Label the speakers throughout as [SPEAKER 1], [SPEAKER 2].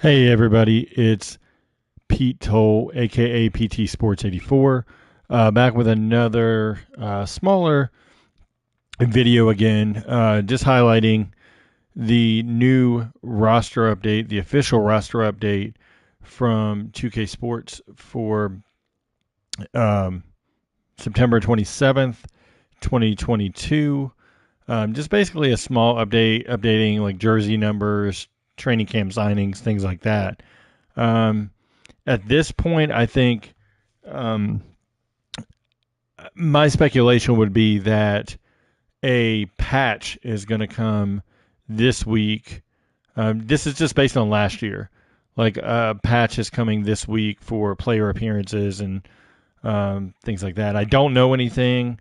[SPEAKER 1] Hey everybody, it's Pete Toll, aka PT Sports 84, back with another smaller video again, just highlighting the new roster update, the official roster update from 2K Sports for um, September 27th, 2022. Just basically a small update, updating like jersey numbers, training camp signings, things like that. Um, at this point, I think um, my speculation would be that a patch is going to come this week. This is just based on last year. Like a patch is coming this week for player appearances and things like that. I don't know anything.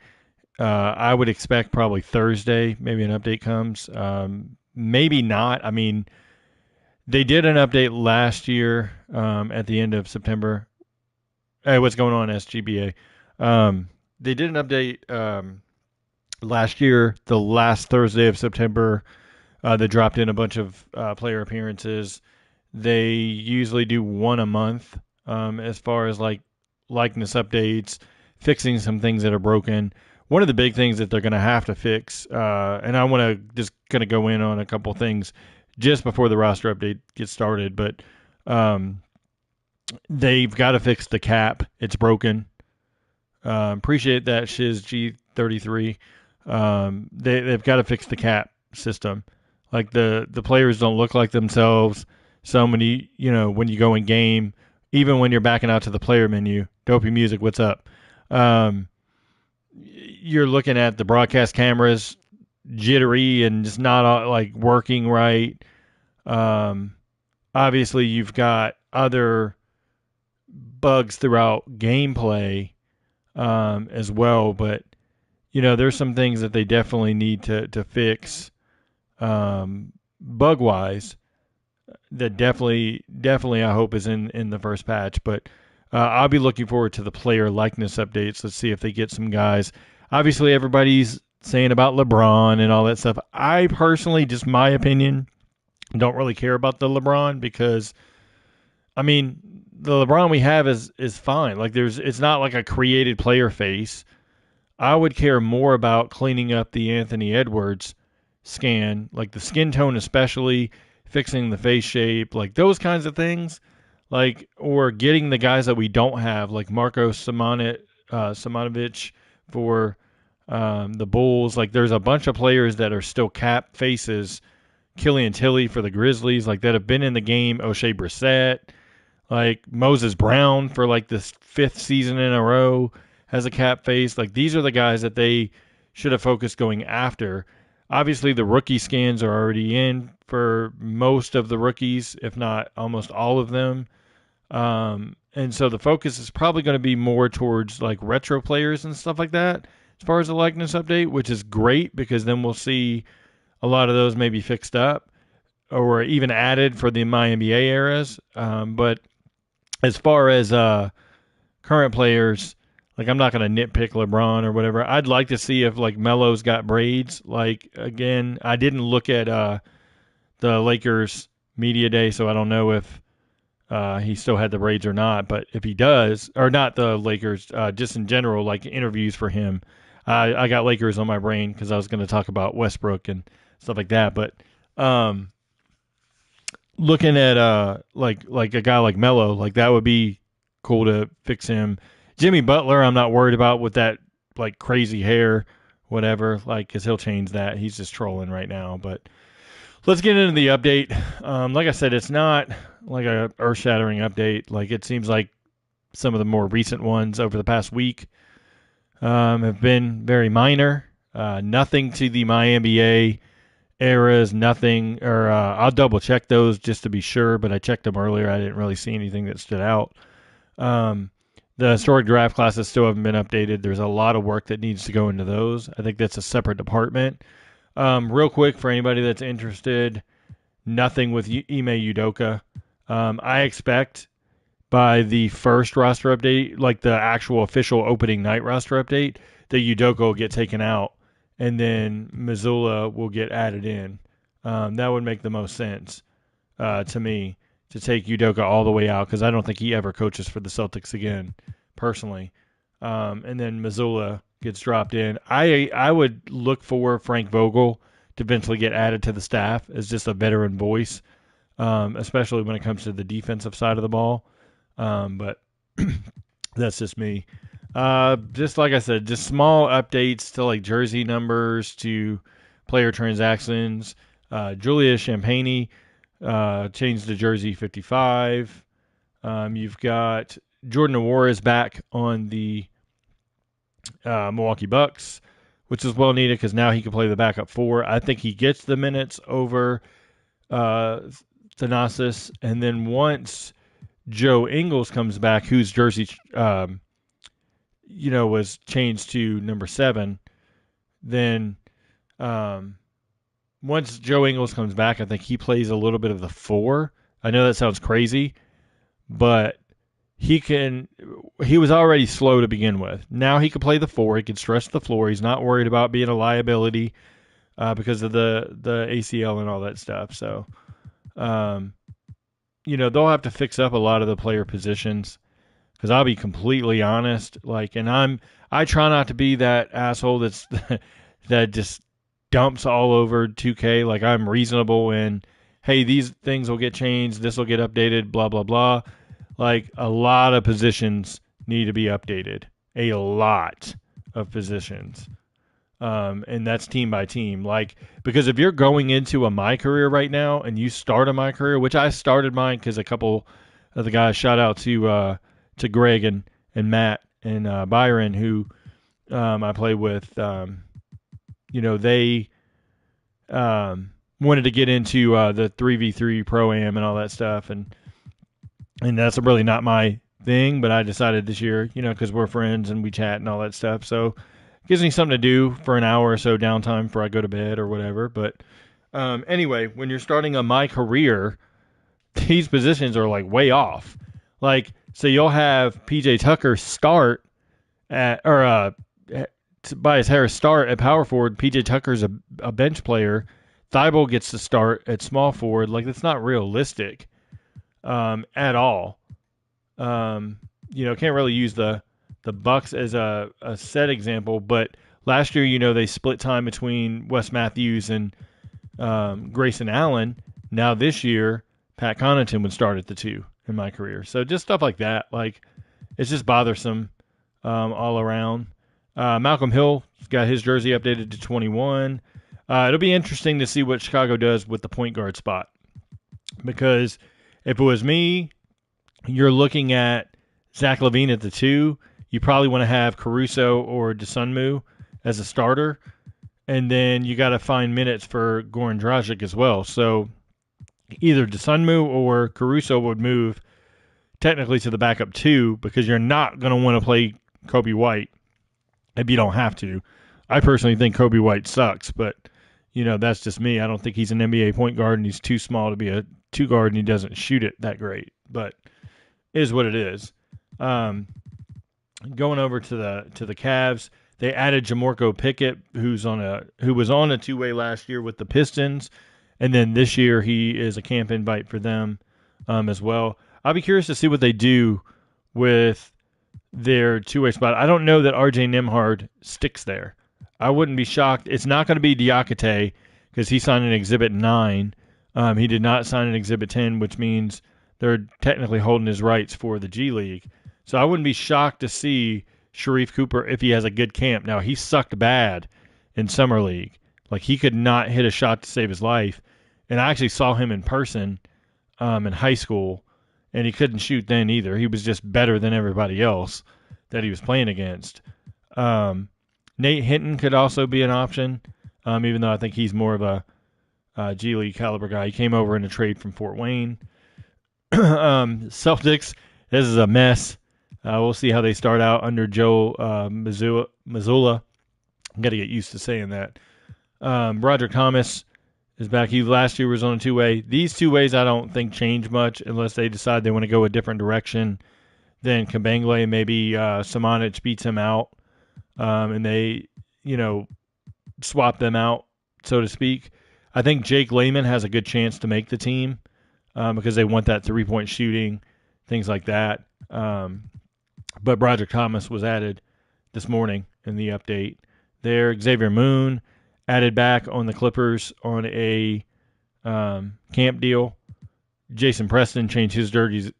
[SPEAKER 1] I would expect probably Thursday, maybe an update comes. Maybe not. I mean, they did an update last year at the end of September. Hey, what's going on, SGBA? They did an update last year, the last Thursday of September. They dropped in a bunch of player appearances. They usually do one a month as far as like likeness updates, fixing some things that are broken. One of the big things that they're going to have to fix, and I want to just kind of go in on a couple things just before the roster update gets started, but they've got to fix the cap. It's broken. Appreciate that, Shiz G33. They've got to fix the cap system. Like the players don't look like themselves. So many, when you go in game, even when you're backing out to the player menu, Dopey Music, what's up? You're looking at the broadcast cameras jittery and just not like working right. Obviously, you've got other bugs throughout gameplay as well, but there's some things that they definitely need to fix bug wise. That definitely I hope is in the first patch, but I'll be looking forward to the player likeness updates. Let's see if they get some guys. Obviously, everybody's saying about LeBron and all that stuff. I personally, just my opinion, don't really care about the LeBron because, I mean, the LeBron we have is fine. Like it's not like a created player face. I would care more about cleaning up the Anthony Edwards scan, like the skin tone especially, fixing the face shape, like those kinds of things, like or getting the guys that we don't have, like Marco Simonovic for the Bulls. Like there's a bunch of players that are still cap faces. Killian Tilly for the Grizzlies, like that have been in the game. O'Shea Brissett, like Moses Brown for like the fifth season in a row has a cap face. Like these are the guys that they should have focused going after. Obviously, the rookie scans are already in for most of the rookies, if not almost all of them. And so the focus is probably going to be more towards like retro players and stuff like that as far as the likeness update, which is great because then we'll see a lot of those maybe fixed up or even added for the MyNBA eras. But as far as current players, like I'm not going to nitpick LeBron or whatever. I'd like to see if like Melo's got braids. Like again, I didn't look at the Lakers media day, so I don't know if he still had the braids or not. But if he does, or not the Lakers, just in general, like interviews for him, I got Lakers on my brain because I was going to talk about Westbrook and stuff like that. But looking at like a guy like Melo, like that would be cool to fix him. Jimmy Butler, I'm not worried about with that like crazy hair, whatever. Like, cause he'll change that. He's just trolling right now. But let's get into the update. Like I said, it's not like a earth-shattering update. Like it seems like some of the more recent ones over the past week have been very minor. Nothing to the MyNBA eras, nothing, or I'll double check those just to be sure, but I checked them earlier. I didn't really see anything that stood out. The historic draft classes still haven't been updated. There's a lot of work that needs to go into those. I think that's a separate department. Real quick, for anybody that's interested, nothing with Ime Udoka. I expect by the first roster update, like the actual official opening night roster update, that Udoka will get taken out and then Missoula will get added in. That would make the most sense to me to take Udoka all the way out because I don't think he ever coaches for the Celtics again, personally. And then Missoula gets dropped in. I would look for Frank Vogel to eventually get added to the staff as just a veteran voice, especially when it comes to the defensive side of the ball. But that's just me. Just like I said, just small updates to like jersey numbers to player transactions. Julia Champagne changed to jersey 55. You've got Jordan Nwora is back on the Milwaukee Bucks, which is well needed because now he can play the backup four. I think he gets the minutes over Thanasis, and then once Joe Ingles comes back, whose jersey was changed to number 7, then once Joe Ingles comes back, I think he plays a little bit of the 4. I know that sounds crazy, but he was already slow to begin with. Now he can play the 4. He can stretch the floor. He's not worried about being a liability because of the ACL and all that stuff. So, they'll have to fix up a lot of the player positions because I'll be completely honest. I try not to be that asshole that just dumps all over 2K. Like, I'm reasonable and, hey, these things will get changed. This will get updated, blah, blah, blah. Like, a lot of positions need to be updated. A lot of positions. And that's team by team. Like, because if you're going into a My Career right now and you start a My Career, which I started mine because a couple of the guys, shout out to Greg and Matt and Byron, who I play with, they wanted to get into the 3v3 Pro-Am and all that stuff. And that's really not my thing, but I decided this year, because we're friends and we chat and all that stuff. So it gives me something to do for an hour or so downtime before I go to bed or whatever. But anyway, when you're starting a My Career, these positions are like way off. Like, so you'll have PJ Tucker start Tobias Harris start at power forward. PJ Tucker's a bench player. Thibault gets to start at small forward. Like, that's not realistic at all. Can't really use the Bucks as a set example, but last year, they split time between Wes Matthews and Grayson Allen. Now this year, Pat Connaughton would start at the 2 in My Career. So just stuff like that. Like, it's just bothersome all around. Malcolm Hill got his jersey updated to 21. It'll be interesting to see what Chicago does with the point guard spot. Because if it was me, you're looking at Zach LaVine at the 2. You probably want to have Caruso or Dosunmu as a starter. And then you got to find minutes for Goran Dragic as well. So either Dosunmu or Caruso would move technically to the backup 2 because you're not going to want to play Kobe White if you don't have to. I personally think Kobe White sucks, but, that's just me. I don't think he's an NBA point guard, and he's too small to be a 2 guard, and he doesn't shoot it that great. But it is what it is. Going over to the Cavs, they added Jamorko Pickett, who was on a 2-way last year with the Pistons, and then this year he is a camp invite for them as well. I'll be curious to see what they do with their 2-way spot. I don't know that RJ Nembhard sticks there. I wouldn't be shocked. It's not going to be Diakite because he signed an Exhibit 9. He did not sign an Exhibit 10, which means they're technically holding his rights for the G League. So I wouldn't be shocked to see Sharif Cooper if he has a good camp. Now, he sucked bad in Summer League. Like, he could not hit a shot to save his life. And I actually saw him in person in high school, and he couldn't shoot then either. He was just better than everybody else that he was playing against. Nate Hinton could also be an option, even though I think he's more of a G League caliber guy. He came over in a trade from Fort Wayne. Celtics, this is a mess. We'll see how they start out under Joe Mazzulla. I've got to get used to saying that. Roderick Thomas is back. He last year was on a 2-way. These 2-ways I don't think change much unless they decide they want to go a different direction than Kabengele. Maybe Samanic beats him out and they, swap them out, so to speak. I think Jake Layman has a good chance to make the team. because they want that 3-point shooting, things like that. But Broderick Thomas was added this morning in the update there. Xavier Moon added back on the Clippers on a camp deal. Jason Preston changed his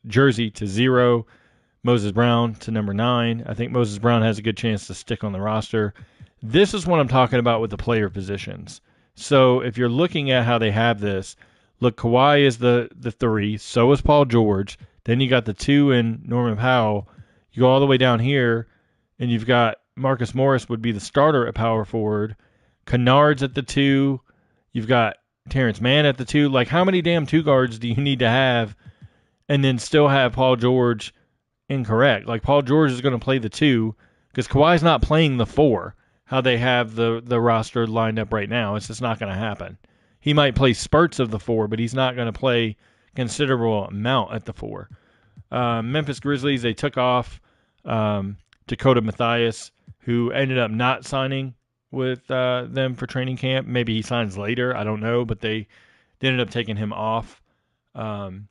[SPEAKER 1] jersey to 0. Moses Brown to number 9. I think Moses Brown has a good chance to stick on the roster. This is what I'm talking about with the player positions. So if you're looking at how they have this, look, Kawhi is the 3. So is Paul George. Then you got the 2 in Norman Powell. You go all the way down here, and you've got Marcus Morris would be the starter at power forward. Kennard's at the 2. You've got Terrence Mann at the 2. Like, how many damn 2 guards do you need to have and then still have Paul George incorrect? Like, Paul George is going to play the 2 because Kawhi's not playing the 4, how they have the roster lined up right now. It's just not going to happen. He might play spurts of the 4, but he's not going to play considerable amount at the 4. Memphis Grizzlies, they took off Dakota Mathias, who ended up not signing with them for training camp. Maybe he signs later. I don't know, but they ended up taking him off. And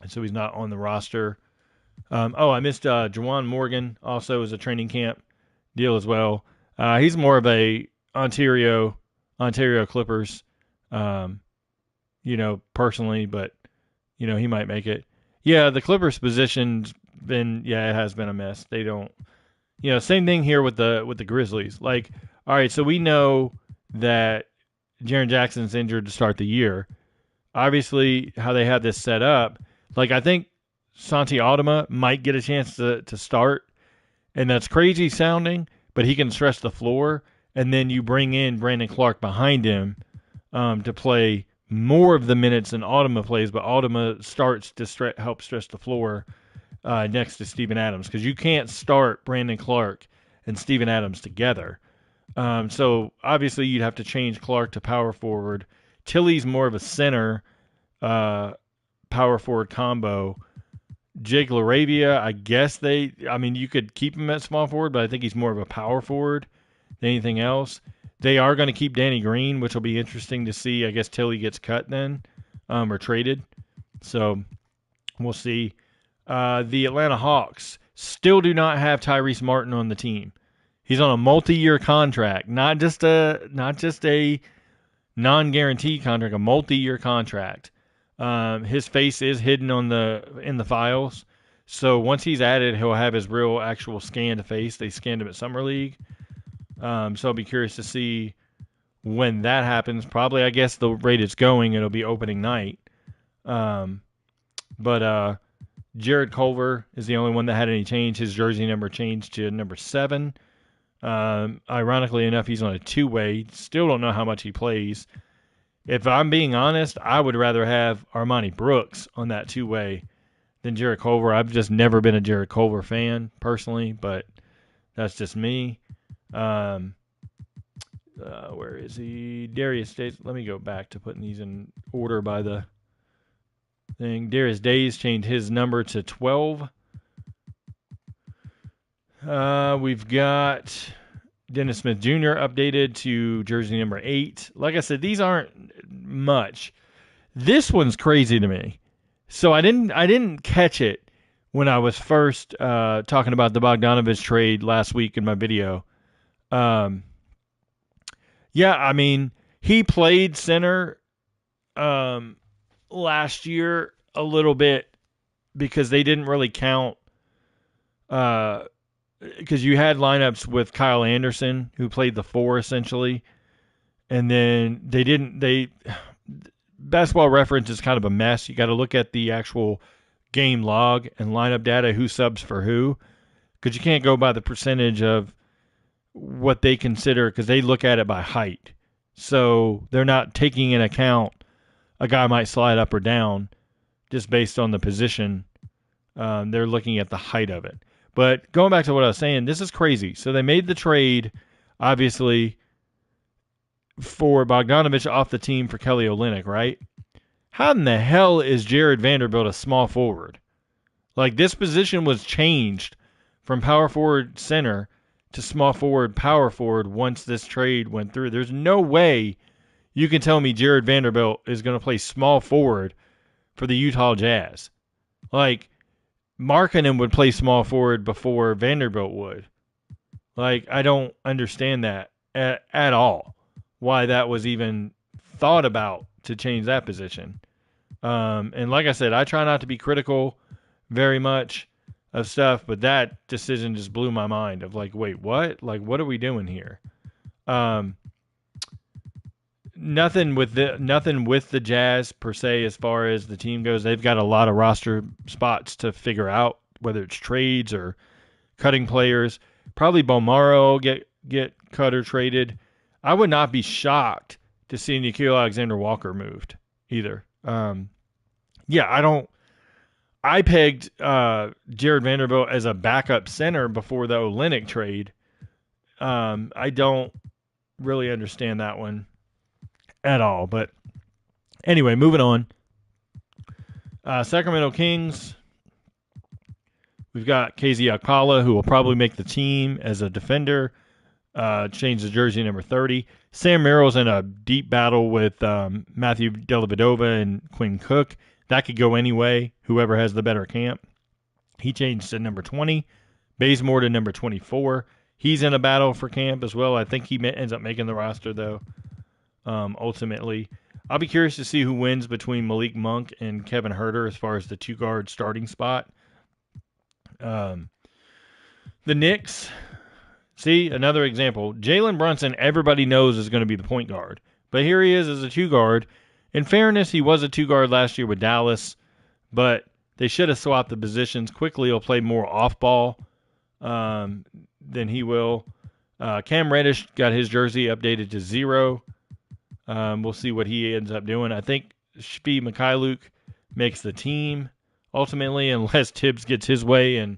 [SPEAKER 1] so he's not on the roster. I missed Juwan Morgan also is a training camp deal as well. He's more of a Ontario Clippers, personally, but, he might make it. Yeah, the Clippers position's it has been a mess. They don't, same thing here with the Grizzlies. Like, all right, so we know that Jaren Jackson's injured to start the year. Obviously, how they have this set up, like, I think Santi Aldama might get a chance to start, and that's crazy sounding, but he can stretch the floor, and then you bring in Brandon Clark behind him to play more of the minutes than Aldama plays, but Aldama starts to help stretch the floor next to Steven Adams, because you can't start Brandon Clark and Steven Adams together. So obviously you'd have to change Clark to power forward. Tilly's more of a center power forward combo. Jake LaRavia, I guess you could keep him at small forward, but I think he's more of a power forward than anything else. They are going to keep Danny Green, which will be interesting to see. I guess Tilly gets cut then or traded. So we'll see. The Atlanta Hawks still do not have Tyrese Martin on the team. He's on a multi-year contract, not just a non-guaranteed contract, a multi-year contract. His face is hidden in the files. So once he's added, he'll have his real actual scanned face. They scanned him at Summer League. So I'll be curious to see when that happens. Probably, I guess, the rate it's going, it'll be opening night. But Jared Culver is the only one that had any change. His jersey number changed to number 7. Ironically enough, he's on a 2-way. Still don't know how much he plays. If I'm being honest, I would rather have Armani Brooks on that 2-way than Jared Culver. I've just never been a Jared Culver fan personally, but that's just me. Where is he? Darius Days. Let me go back to putting these in order by the thing. Darius Days changed his number to 12. We've got Dennis Smith Jr. updated to jersey number 8. Like I said, these aren't much. This one's crazy to me. So I didn't catch it when I was first talking about the Bogdanovich trade last week in my video. He played center last year a little bit because they didn't really count because you had lineups with Kyle Anderson, who played the 4 essentially, and then Basketball Reference is kind of a mess. You got to look at the actual game log and lineup data, who subs for who, because you can't go by the percentage of what they consider, because they look at it by height. So they're not taking into account a guy might slide up or down just based on the position. They're looking at the height of it. But going back to what I was saying, this is crazy. So they made the trade, obviously, for Bogdanovich off the team for Kelly Olynyk, right? How in the hell is Jared Vanderbilt a small forward? Like, this position was changed from power forward center to small forward power forward once this trade went through. There's no way you can tell me Jared Vanderbilt is going to play small forward for the Utah Jazz. Like, Markkanen would play small forward before Vanderbilt would. Like, I don't understand that at all. Why that was even thought about to change that position. And like I said, I try not to be critical very much of stuff, but that decision just blew my mind of like, wait, what? Like, what are we doing here? Nothing with the Jazz per se as far as the team goes. They've got a lot of roster spots to figure out, whether it's trades or cutting players. Probably Bomaro get cut or traded. I would not be shocked to see Nickeil Alexander-Walker moved either. I pegged Jared Vanderbilt as a backup center before the Olynyk trade. I don't really understand that one at all. But anyway, moving on. Sacramento Kings. We've got KZ Okpala, who will probably make the team as a defender. Change the jersey number 30. Sam Merrill's in a deep battle with Matthew Dellavedova and Quinn Cook. That could go any way, whoever has the better camp. He changed to number 20. Bazemore to number 24. He's in a battle for camp as well. I think he ends up making the roster, though, ultimately. I'll be curious to see who wins between Malik Monk and Kevin Huerter as far as the two-guard starting spot. The Knicks, see, another example. Jalen Brunson, everybody knows is going to be the point guard. But here he is as a two-guard. In fairness, he was a two-guard last year with Dallas, but they should have swapped the positions. Quickly, he'll play more off-ball than he will. Cam Reddish got his jersey updated to 0. We'll see what he ends up doing. I think Svi Mykhailiuk makes the team ultimately, unless Tibbs gets his way and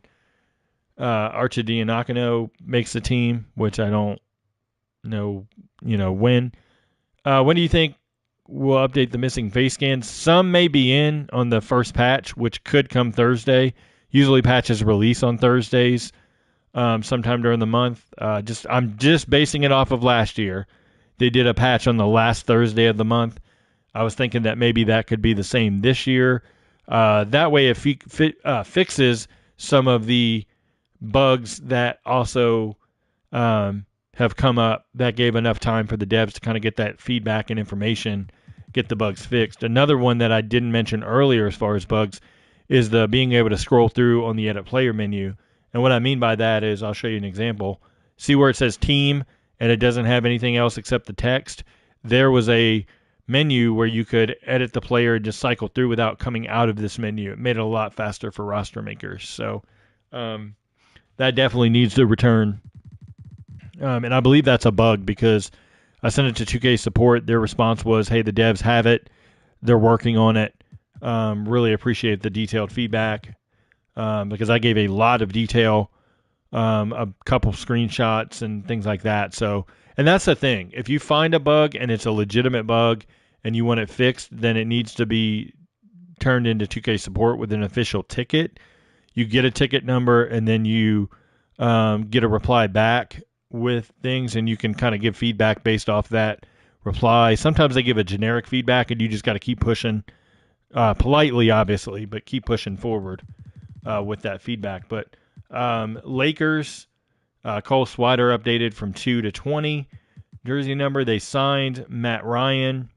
[SPEAKER 1] Arcidiacono makes the team, which I don't know, when. When do you think we'll update the missing face scans? Some may be in on the first patch, which could come Thursday. Usually patches release on Thursdays sometime during the month. I'm just basing it off of last year. They did a patch on the last Thursday of the month. I was thinking that maybe that could be the same this year. That way it fixes some of the bugs that also have come up that gave enough time for the devs to kind of get that feedback and information, get the bugs fixed. Another one that I didn't mention earlier as far as bugs is the being able to scroll through on the edit player menu. And what I mean by that is, I'll show you an example. See where it says team and it doesn't have anything else except the text? There was a menu where you could edit the player and just cycle through without coming out of this menu. It made it a lot faster for roster makers. So that definitely needs to return. And I believe that's a bug because I sent it to 2K support. Their response was, hey, the devs have it. They're working on it. Really appreciate the detailed feedback because I gave a lot of detail, a couple screenshots and things like that. So, and that's the thing. If you find a bug and it's a legitimate bug and you want it fixed, then it needs to be turned into 2K support with an official ticket. You get a ticket number and then you get a reply back with things, and you can kind of give feedback based off that reply. Sometimes they give a generic feedback and you just got to keep pushing politely, obviously, but keep pushing forward with that feedback. But Lakers, Cole Swider updated from 2 to 20 jersey number. They signed Matt Ryan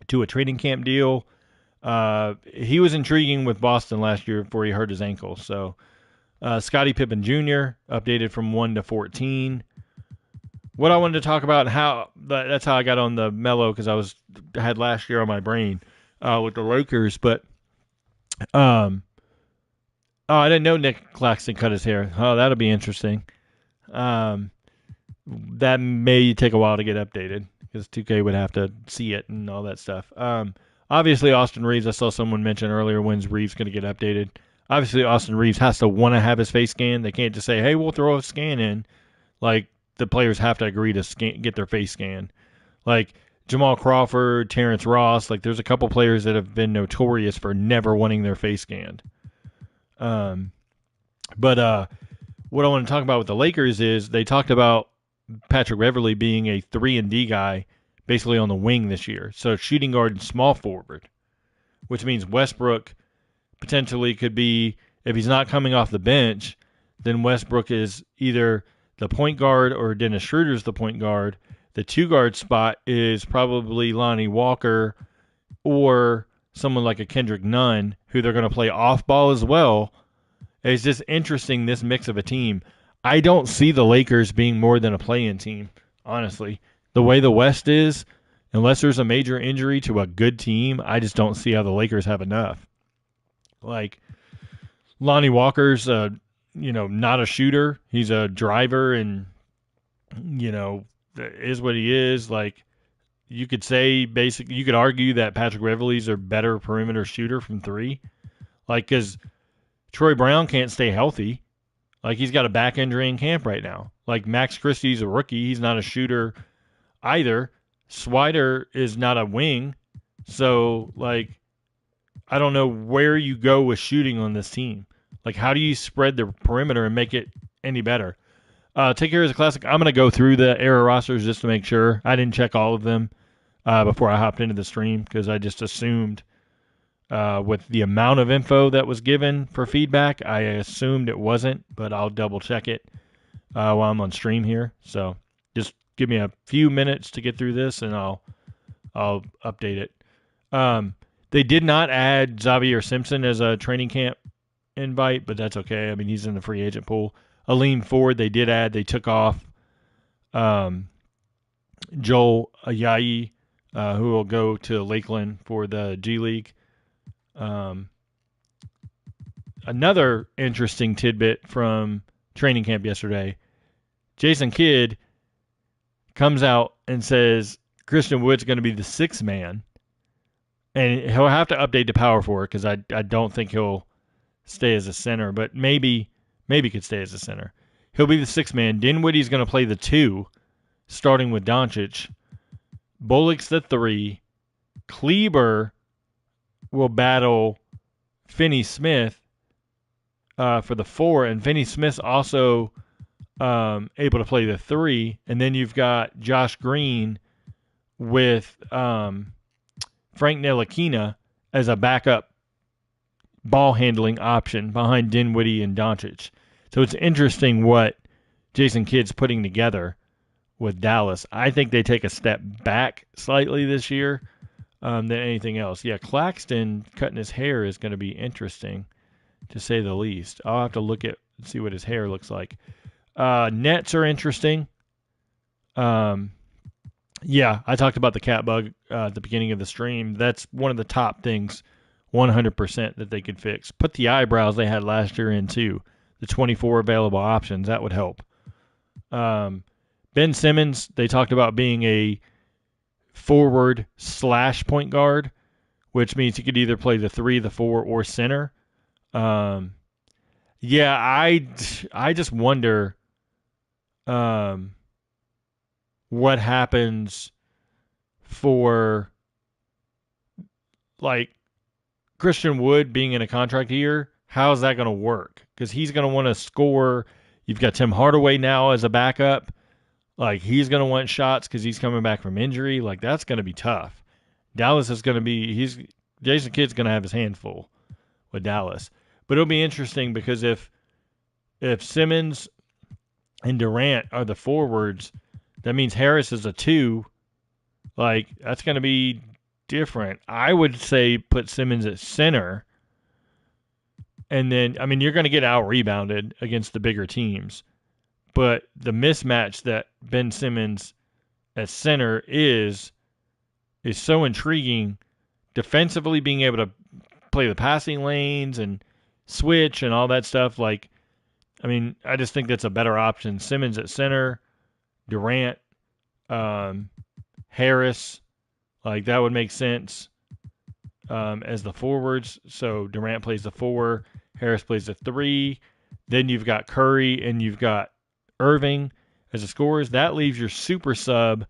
[SPEAKER 1] to a training camp deal. He was intriguing with Boston last year before he hurt his ankle. So Scottie Pippen Jr. updated from 1 to 14. What I wanted to talk about, that's how I got on the Melo, because I had last year on my brain with the Lakers. But I didn't know Nick Claxton cut his hair. Oh, that'll be interesting. That may take a while to get updated because 2K would have to see it and all that stuff. Obviously, Austin Reeves, I saw someone mention earlier, when's Reeves going to get updated? Obviously, Austin Reeves has to want to have his face scanned. They can't just say, hey, we'll throw a scan in. Like, the players have to agree to get their face scanned. Like, Jamal Crawford, Terrence Ross, like, there's a couple players that have been notorious for never wanting their face scanned. But what I want to talk about with the Lakers is they talked about Patrick Beverley being a 3-and-D guy basically on the wing this year. So shooting guard and small forward, which means Westbrook potentially could be, if he's not coming off the bench, then Westbrook is either the point guard or Dennis Schroeder's the point guard. The 2 guard spot is probably Lonnie Walker or someone like a Kendrick Nunn, who they're going to play off ball as well. It's just interesting, this mix of a team. I don't see the Lakers being more than a play-in team, honestly. The way the West is, unless there's a major injury to a good team, I just don't see how the Lakers have enough. Like, Lonnie Walker's not a shooter. He's a driver and, is what he is. Like, you could say basically, you could argue that Patrick Beverley's a better perimeter shooter from 3. Like, because Troy Brown can't stay healthy. Like, he's got a back injury in camp right now. Like, Max Christie's a rookie. He's not a shooter either. Swider is not a wing. So, like, I don't know where you go with shooting on this team. Like, how do you spread the perimeter and make it any better? Take care of the classic. I'm going to go through the era rosters just to make sure. I didn't check all of them before I hopped into the stream because I just assumed with the amount of info that was given for feedback, I assumed it wasn't, but I'll double check it while I'm on stream here. So just give me a few minutes to get through this and I'll update it. They did not add Xavier Simpson as a training camp invite, but that's okay. I mean, he's in the free agent pool. Aleem Ford, they did add. They took off Joel Ayayi, who will go to Lakeland for the G League. Another interesting tidbit from training camp yesterday, Jason Kidd comes out and says Christian Wood's going to be the 6th man. And he'll have to update to power forward because I don't think he'll stay as a center, but maybe could stay as a center. He'll be the 6th man. Dinwiddie's going to play the 2, starting with Doncic. Bullock's the 3. Kleber will battle Finney-Smith for the 4, and Finney-Smith's also able to play the 3. And then you've got Josh Green with Frank Ntilikina as a backup ball handling option behind Dinwiddie and Doncic. So it's interesting what Jason Kidd's putting together with Dallas. I think they take a step back slightly this year than anything else. Yeah, Claxton cutting his hair is going to be interesting, to say the least. I'll have to look at see what his hair looks like. Nets are interesting. Yeah, I talked about the cat bug at the beginning of the stream. That's one of the top things, 100%, that they could fix. Put the eyebrows they had last year in, too. The 24 available options, that would help. Ben Simmons, they talked about being a forward/point guard, which means he could either play the 3, the 4, or center. Yeah, I just wonder what happens for, like, Christian Wood being in a contract year. How is that going to work? Because he's going to want to score. You've got Tim Hardaway now as a backup. Like, he's going to want shots because he's coming back from injury. Like, that's going to be tough. Dallas is going to be Jason Kidd's going to have his hands full with Dallas. But it'll be interesting because if Simmons and Durant are the forwards, that means Harris is a 2. Like, that's going to be different. I would say put Simmons at center. And then, I mean, you're going to get out-rebounded against the bigger teams. But the mismatch that Ben Simmons at center is so intriguing. Defensively, being able to play the passing lanes and switch and all that stuff. Like, I mean, I just think that's a better option. Simmons at center, Durant, Harris, like that would make sense as the forwards. So Durant plays the 4, Harris plays the 3. Then you've got Curry and you've got Irving as the scorers. That leaves your super sub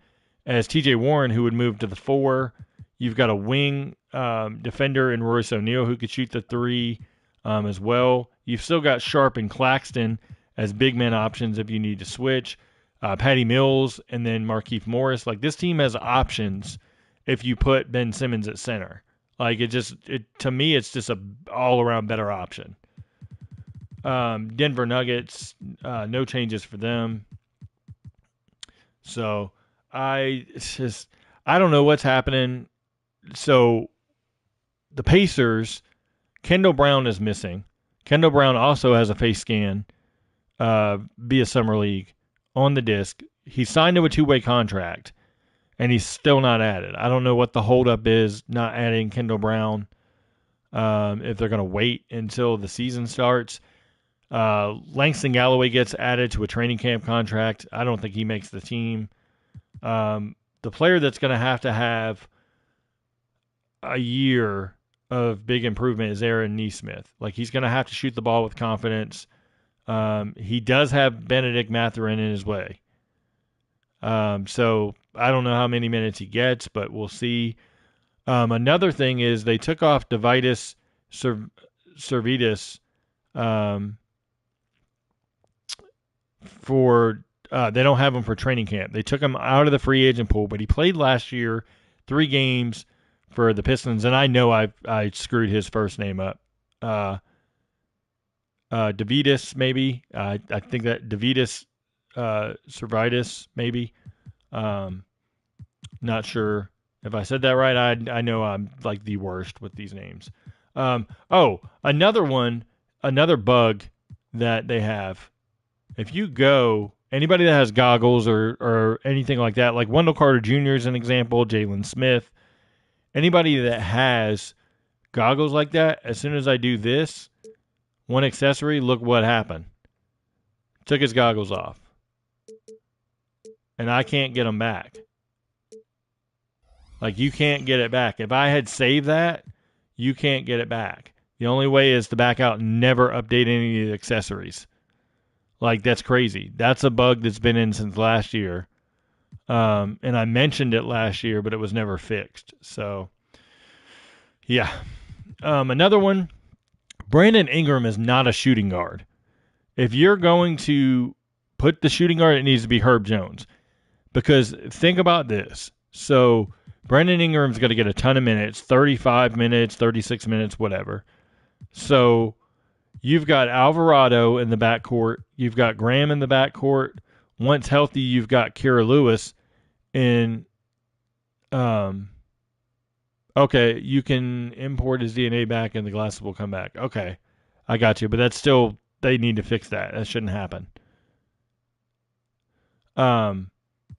[SPEAKER 1] as TJ Warren, who would move to the 4. You've got a wing defender in Royce O'Neal who could shoot the 3 as well. You've still got Sharp and Claxton as big man options if you need to switch. Patty Mills and then Markieff Morris. Like, this team has options if you put Ben Simmons at center. Like to me, it's just a all around better option. Denver Nuggets, no changes for them. So I don't know what's happening. So the Pacers, Kendall Brown is missing. Kendall Brown also has a face scan via Summer League on the disc. He signed to a 2-way contract, and he's still not added. I don't know what the holdup is not adding Kendall Brown. If they're going to wait until the season starts. Langston Galloway gets added to a training camp contract. I don't think he makes the team. The player that's going to have a year of big improvement is Aaron Nesmith. Like, he's going to have to shoot the ball with confidence. He does have Benedict Mathurin in his way. So I don't know how many minutes he gets, but we'll see. Another thing is they took off Davidas Servidis for they don't have him for training camp. They took him out of the free agent pool, but he played last year 3 games for the Pistons, and I know I screwed his first name up. Davidas, maybe. I think that Davidas Servidis, maybe. Not sure if I said that right. I know I'm like the worst with these names. Another bug that they have. If you go, anybody that has goggles or anything like that, like Wendell Carter Jr. is an example, Jalen Smith, anybody that has goggles like that, as soon as I do this, one accessory, look what happened. Took his goggles off. And I can't get them back. Like, you can't get it back. If I had saved that, you can't get it back. The only way is to back out and never update any of the accessories. Like, that's crazy. That's a bug that's been in since last year. And I mentioned it last year, but it was never fixed. So, yeah. Another one, Brandon Ingram is not a shooting guard. If you're going to put the shooting guard, it needs to be Herb Jones. Because think about this. So Brandon Ingram's going to get a ton of minutes, 35 minutes, 36 minutes, whatever. So you've got Alvarado in the backcourt. You've got Graham in the backcourt. Once healthy, you've got Kira Lewis in. Okay, you can import his DNA back and the glasses will come back. Okay, I got you. But that's still, they need to fix that. That shouldn't happen.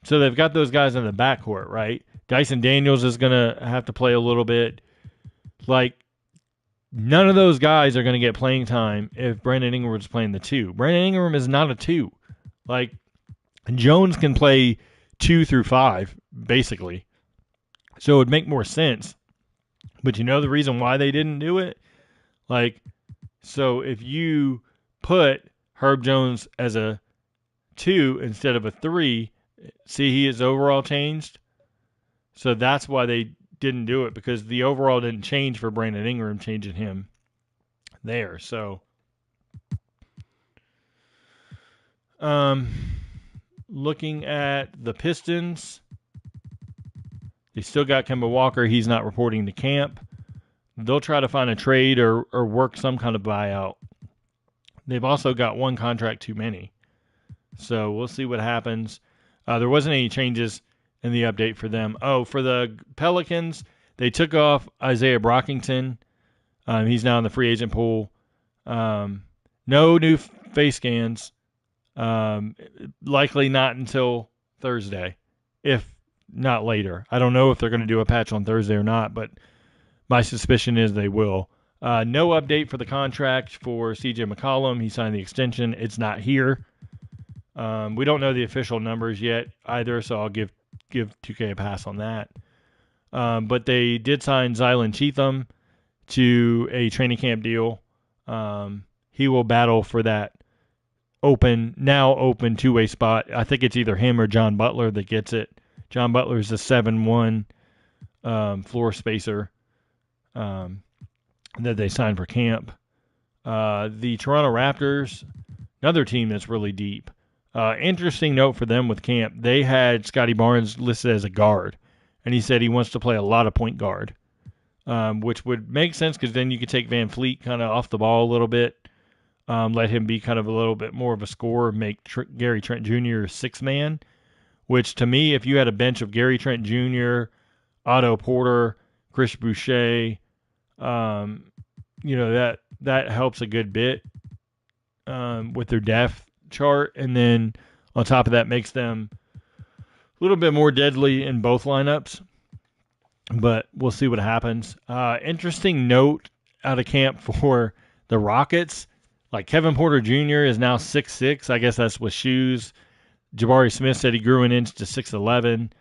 [SPEAKER 1] So they've got those guys in the backcourt, right? Dyson Daniels is going to have to play a little bit. Like, none of those guys are going to get playing time if Brandon Ingram is playing the 2. Brandon Ingram is not a 2. Like, Jones can play 2 through 5, basically. So it would make more sense. But you know the reason why they didn't do it? Like, so if you put Herb Jones as a 2 instead of a 3, see, his overall changed. So that's why they didn't do it, because the overall didn't change for Brandon Ingram, changing him there. So, looking at the Pistons, they still got Kemba Walker. He's not reporting to camp. They'll try to find a trade or work some kind of buyout. They've also got one contract too many. So we'll see what happens. There wasn't any changes in the update for them. Oh, for the Pelicans, they took off Isaiah Brockington. He's now in the free agent pool. No new face scans. Likely not until Thursday, if not later. I don't know if they're going to do a patch on Thursday or not, but my suspicion is they will. No update for the contract for CJ McCollum. He signed the extension. It's not here. We don't know the official numbers yet either, so I'll give 2K a pass on that. But they did sign Zylan Cheatham to a training camp deal. He will battle for that open 2-way spot. I think it's either him or John Butler that gets it. John Butler's a 7'1" floor spacer that they signed for camp. The Toronto Raptors, another team that's really deep. Interesting note for them with camp, they had Scotty Barnes listed as a guard, and he said he wants to play a lot of point guard. which would make sense because then you could take Van Fleet kind of off the ball a little bit, let him be kind of a little bit more of a scorer, make Gary Trent Jr. sixth man, which to me, if you had a bench of Gary Trent Jr., Otto Porter, Chris Boucher, that helps a good bit with their depth chart, and then on top of that makes them a little bit more deadly in both lineups. But we'll see what happens. Interesting note out of camp for the Rockets. Like Kevin Porter Jr. is now 6'6". I guess that's with shoes. Jabari Smith said he grew an inch to 6'11".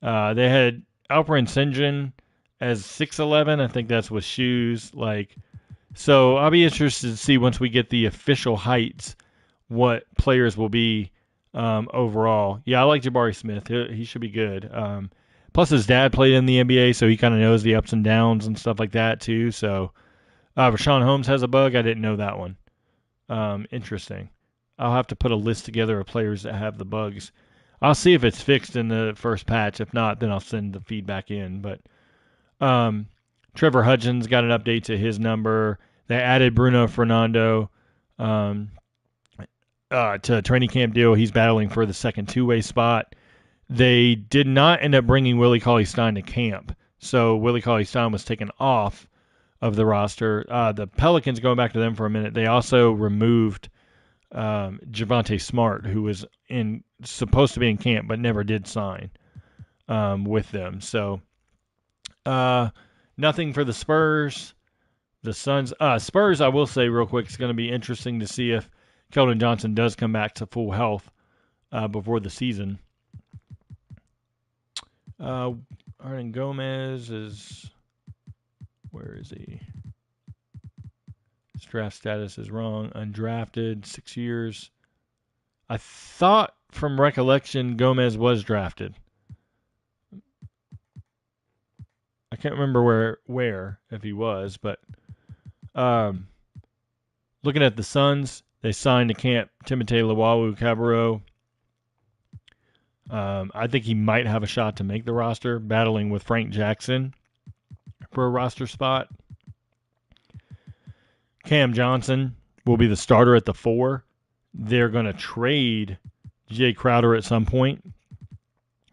[SPEAKER 1] They had Alperen Sengun as 6'11". I think that's with shoes. So I'll be interested to see once we get the official heights what players will be overall. Yeah, I like Jabari Smith. He should be good. Plus, his dad played in the NBA, so he kind of knows the ups and downs and stuff like that, too. So, Rashawn Holmes has a bug. I didn't know that one. Interesting. I'll have to put a list together of players that have the bugs. I'll see if it's fixed in the first patch. If not, then I'll send the feedback in. But Trevor Hudgens got an update to his number. They added Bruno Fernando to a training camp deal. He's battling for the second two-way spot. They did not end up bringing Willie Cauley-Stein to camp. So Willie Cauley-Stein was taken off of the roster. The Pelicans, going back to them for a minute, they also removed Javonte Smart, who was supposed to be in camp but never did sign with them. So nothing for the Spurs. The Suns. Spurs, I will say real quick, it's going to be interesting to see if Keldon Johnson does come back to full health before the season. Arden Gomez is, where is he? His draft status is wrong. Undrafted, 6 years. I thought from recollection Gomez was drafted. I can't remember where if he was, but looking at the Suns, they signed to camp Timothé Luwawu-Cabarrot. I think he might have a shot to make the roster, battling with Frank Jackson for a roster spot. Cam Johnson will be the starter at the 4. They're going to trade Jay Crowder at some point,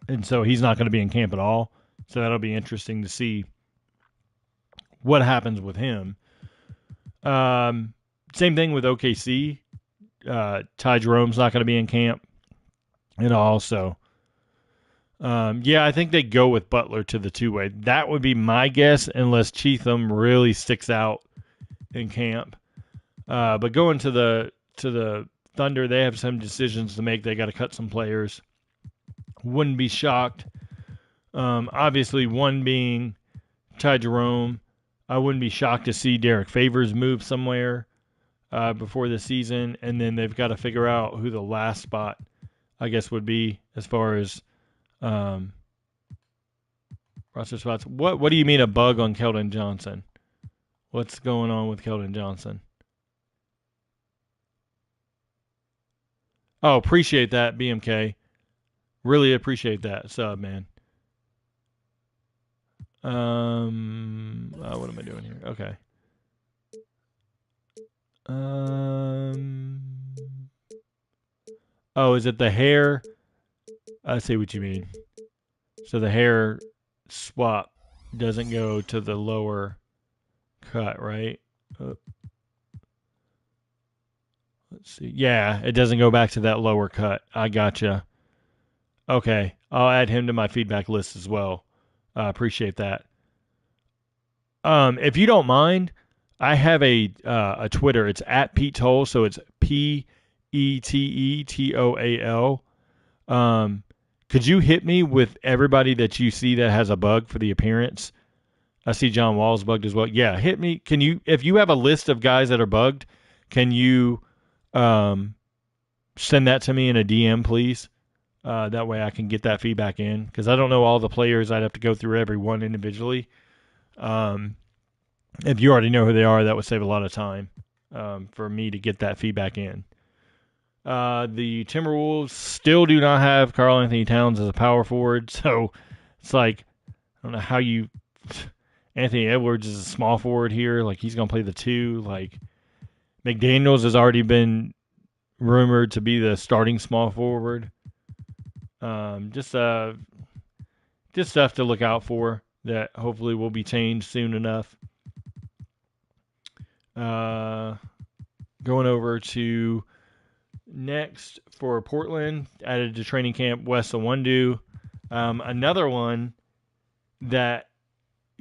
[SPEAKER 1] and so he's not going to be in camp at all. So that'll be interesting to see what happens with him. Same thing with OKC. Ty Jerome's not going to be in camp at all, so I think they go with Butler to the two-way. That would be my guess, unless Cheatham really sticks out in camp. But going to the Thunder, they have some decisions to make. They got to cut some players. Wouldn't be shocked. Obviously, one being Ty Jerome. I wouldn't be shocked to see Derek Favors move somewhere before the season, and then they've got to figure out who the last spot, I guess, would be as far as roster spots. What do you mean a bug on Keldon Johnson? What's going on with Keldon Johnson? Oh, appreciate that, BMK. Really appreciate that sub, man. What am I doing here? Okay. Oh, is it the hair? I see what you mean. So the hair swap doesn't go to the lower cut, right? Let's see. Yeah, it doesn't go back to that lower cut. I gotcha. Okay, I'll add him to my feedback list as well. I appreciate that. If you don't mind, I have a Twitter. It's at Pete Toll, so it's PETETOAL. Could you hit me with everybody that you see that has a bug for the appearance? I see John Wall's bugged as well. Yeah, hit me. Can you, if you have a list of guys that are bugged, can you send that to me in a DM, please? That way I can get that feedback in, because I don't know all the players. I'd have to go through every one individually. If you already know who they are, that would save a lot of time for me to get that feedback in. The Timberwolves still do not have Karl Anthony Towns as a power forward, so it's like, I don't know how you Anthony Edwards is a small forward here. Like, he's going to play the 2. Like, McDaniels has already been rumored to be the starting small forward. Just stuff to look out for that hopefully will be changed soon enough. Going over to next for Portland, added to training camp Wes Iwundu. Another one that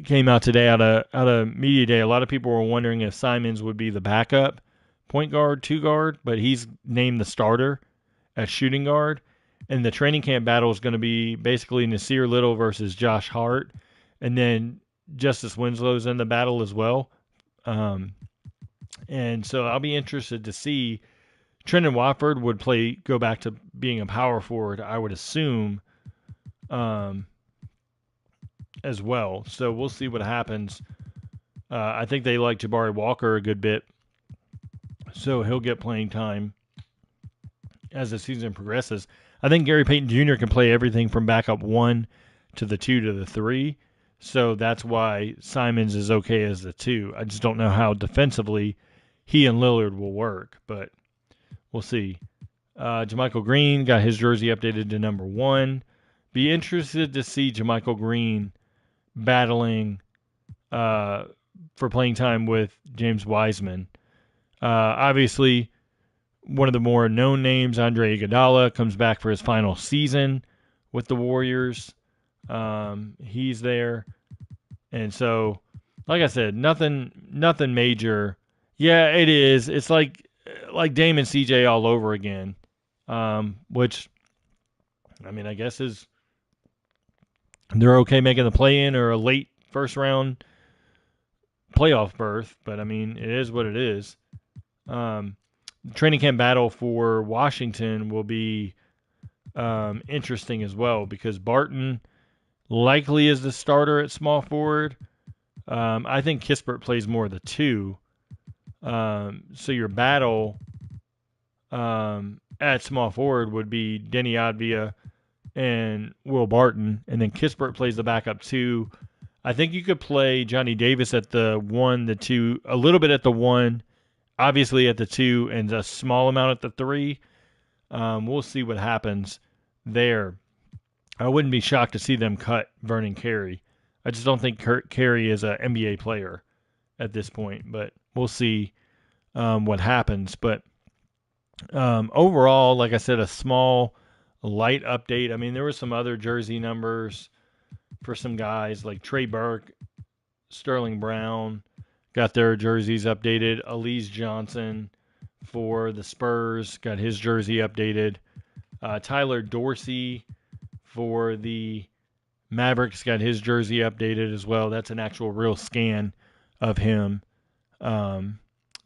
[SPEAKER 1] came out today out of media day. A lot of people were wondering if Simons would be the backup point guard, 2 guard, but he's named the starter at shooting guard. And the training camp battle is going to be basically Nasir Little versus Josh Hart, and then Justice Winslow's in the battle as well. And so I'll be interested to see. Trendon Watford would go back to being a power forward, I would assume, as well. So we'll see what happens. I think they like Jabari Walker a good bit, so he'll get playing time as the season progresses. I think Gary Payton Jr. can play everything from backup 1 to the 2 to the 3, so that's why Simons is okay as the 2. I just don't know how defensively he and Lillard will work, but we'll see. JaMychal Green got his jersey updated to number 1. Be interested to see JaMychal Green battling for playing time with James Wiseman. Obviously, one of the more known names, Andre Iguodala, comes back for his final season with the Warriors. He's there. And so, like I said, nothing major. Yeah, it is. It's like Dame and CJ all over again, which, I mean, I guess they're okay making the play-in or a late first-round playoff berth, but, I mean, it is what it is. Training camp battle for Washington will be interesting as well because Barton likely is the starter at small forward. I think Kispert plays more of the 2. So your battle at small forward would be Denny Advia and Will Barton, and then Kispert plays the backup 2. I think you could play Johnny Davis at the 1, the 2, a little bit at the 1, obviously at the 2, and a small amount at the 3. We'll see what happens there. I wouldn't be shocked to see them cut Vernon Carey. I just don't think Carey is an NBA player at this point, but we'll see what happens. But overall, like I said, a small, light update. I mean, there were some other jersey numbers for some guys like Trey Burke, Sterling Brown, got their jerseys updated. Elise Johnson for the Spurs got his jersey updated. Tyler Dorsey for the Mavericks got his jersey updated as well. That's an actual real scan of him.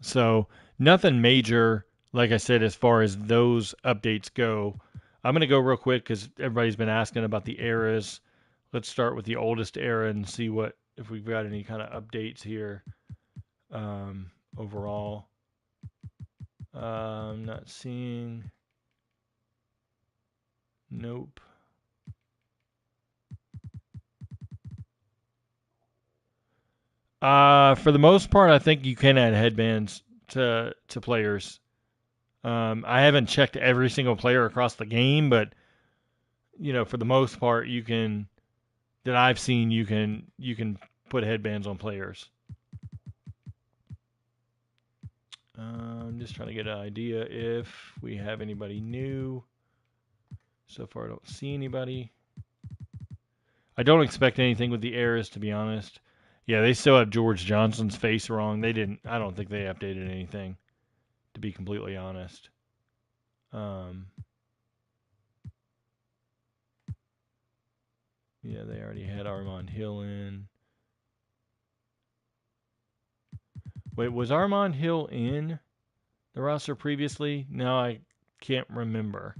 [SPEAKER 1] So nothing major, like I said, as far as those updates go. I'm going to go real quick because everybody's been asking about the eras. Let's start with the oldest era and see if we've got any kind of updates here overall. I'm not seeing. Nope. For the most part, I think you can add headbands to players. I haven't checked every single player across the game, but for the most part, you can. That I've seen, you can put headbands on players. I'm just trying to get an idea if we have anybody new. So far, I don't see anybody. I don't expect anything with the eras, to be honest. Yeah, they still have George Johnson's face wrong. I don't think they updated anything, to be completely honest. Yeah, they already had Armand Hill in. Wait, was Armand Hill in the roster previously? No, I can't remember.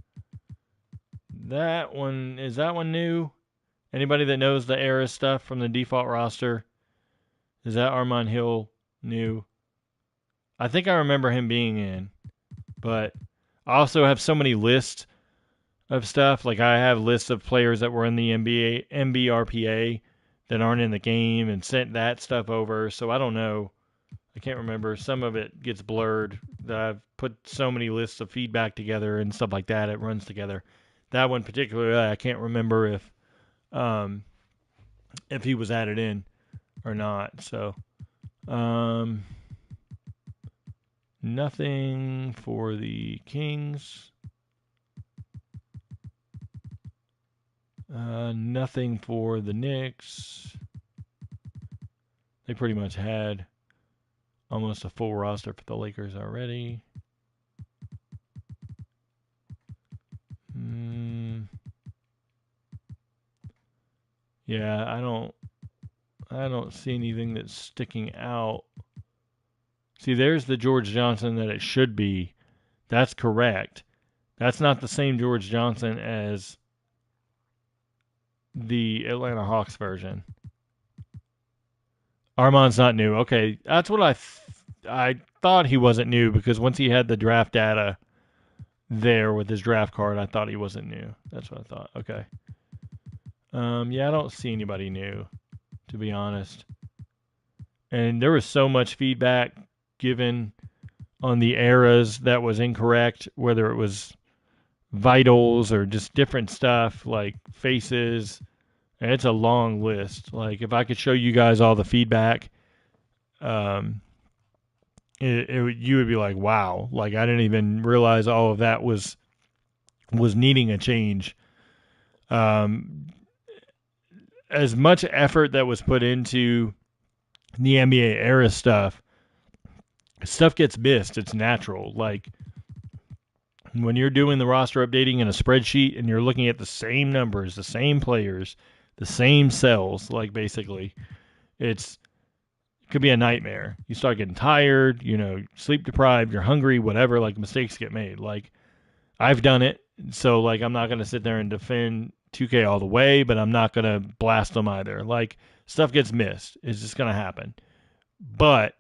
[SPEAKER 1] Is that one new? Anybody that knows the era stuff from the default roster? Is that Armand Hill new? I think I remember him being in, but I also have so many lists of stuff. Like I have lists of players that were in the NBA, MBRPA that aren't in the game and sent that stuff over. So I don't know. I can't remember. Some of it gets blurred. That I've put so many lists of feedback together and stuff like that. It runs together. That one particularly, I can't remember if he was added in or not. So nothing for the Kings. Nothing for the Knicks. They pretty much had almost a full roster for the Lakers already. Yeah, I don't see anything that's sticking out. See, there's the George Johnson that it should be. That's correct. That's not the same George Johnson as the Atlanta Hawks version. Armand's not new. Okay, that's what I thought he wasn't new because once he had the draft data there with his draft card, I thought he wasn't new. That's what I thought. Okay. Yeah, I don't see anybody new, to be honest. And there was so much feedback given on the eras that was incorrect, whether it was vitals or just different stuff like faces. And it's a long list. Like if I could show you guys all the feedback, you would be like, wow, like I didn't even realize all of that was needing a change. As much effort that was put into the NBA era stuff gets missed. It's natural. Like when you're doing the roster updating in a spreadsheet and you're looking at the same numbers, the same players, the same cells, like basically, it could be a nightmare. You start getting tired, sleep deprived, you're hungry, whatever, like mistakes get made. Like I've done it. So like I'm not going to sit there and defend 2K all the way, but I'm not going to blast them either. Like stuff gets missed. It's just going to happen. But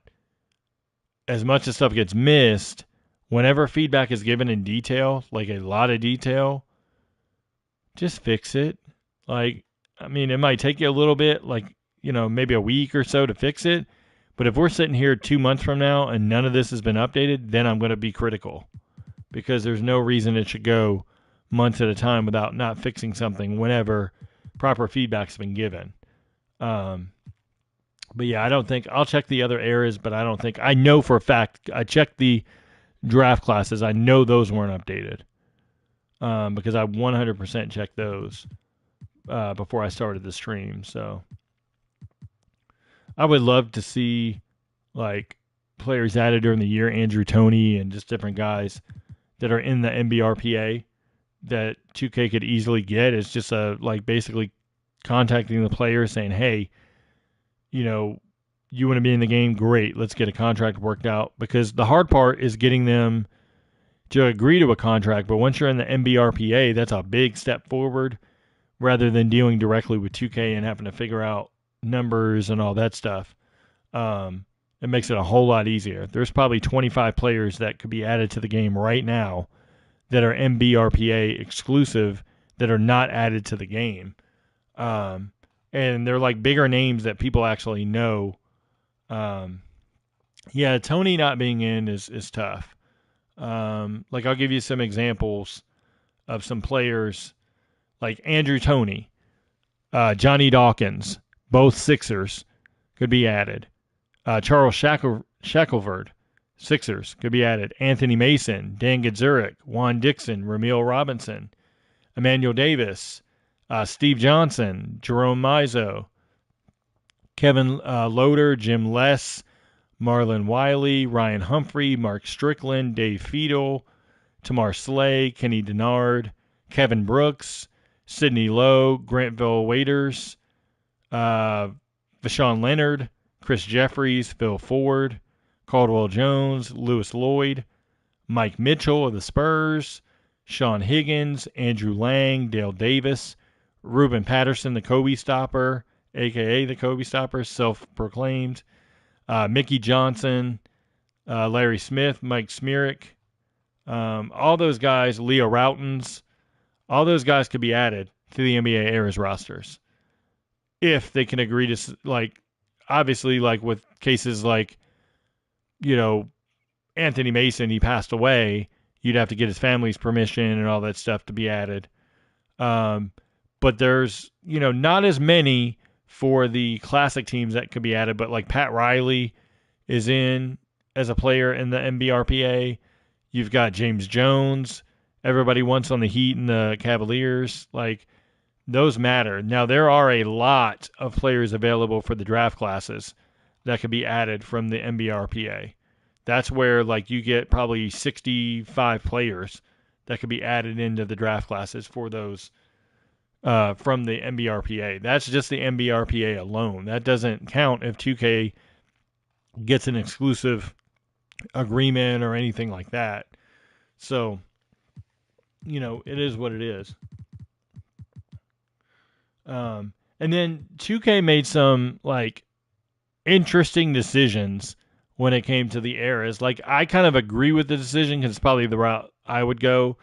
[SPEAKER 1] as much as stuff gets missed, whenever feedback is given in detail, like a lot of detail, just fix it. Like, I mean, it might take you a little bit, like, maybe a week or so to fix it. But if we're sitting here 2 months from now and none of this has been updated, then I'm going to be critical because there's no reason it should go months at a time without not fixing something whenever proper feedback's been given. But yeah, I don't think I'll check the other eras, but I know for a fact I checked the draft classes. I know those weren't updated because I 100% checked those before I started the stream. So I would love to see like players added during the year, Andrew Toney and just different guys that are in the MBRPA that 2K could easily get. It's just like basically contacting the player saying, hey, you want to be in the game? Great. Let's get a contract worked out. Because the hard part is getting them to agree to a contract. But once you're in the MBRPA, that's a big step forward rather than dealing directly with 2K and having to figure out numbers and all that stuff. It makes it a whole lot easier. There's probably 25 players that could be added to the game right now that are MBRPA exclusive that are not added to the game. And they're like bigger names that people actually know. Yeah, Tony not being in is tough. Like I'll give you some examples of some players like Andrew Toney, Johnny Dawkins, both Sixers could be added. Charles Shackelford, Sixers, could be added. Anthony Mason, Dan Gadzuric, Juan Dixon, Ramil Robinson, Emmanuel Davis, Steve Johnson, Jerome Mizo, Kevin Loader, Jim Less, Marlon Wiley, Ryan Humphrey, Mark Strickland, Dave Fiedel, Tamar Slay, Kenny Denard, Kevin Brooks, Sidney Lowe, Grantville Waiters, Vashawn Leonard, Chris Jeffries, Phil Ford, Caldwell Jones, Lewis Lloyd, Mike Mitchell of the Spurs, Sean Higgins, Andrew Lang, Dale Davis, Ruben Patterson, the Kobe Stopper, a.k.a. the Kobe Stopper, self-proclaimed, Mickey Johnson, Larry Smith, Mike Smearick, all those guys, Leo Routens, all those guys could be added to the NBA era's rosters. if they can agree to, like, obviously, like with cases like, you know, Anthony Mason, he passed away, you'd have to get his family's permission and all that stuff to be added. Um, but there's, not as many for the classic teams that could be added, but like Pat Riley is in as a player in the MBRPA. You've got James Jones. Everybody wants on the Heat and the Cavaliers. Like, those matter. Now, there are a lot of players available for the draft classes that could be added from the MBRPA. That's where, like, you get probably 65 players that could be added into the draft classes for those from the MBRPA. That's just the MBRPA alone. That doesn't count if 2K gets an exclusive agreement or anything like that. So, it is what it is. And then 2K made some like interesting decisions when it came to the eras. Like, I kind of agree with the decision because it's probably the route I would go.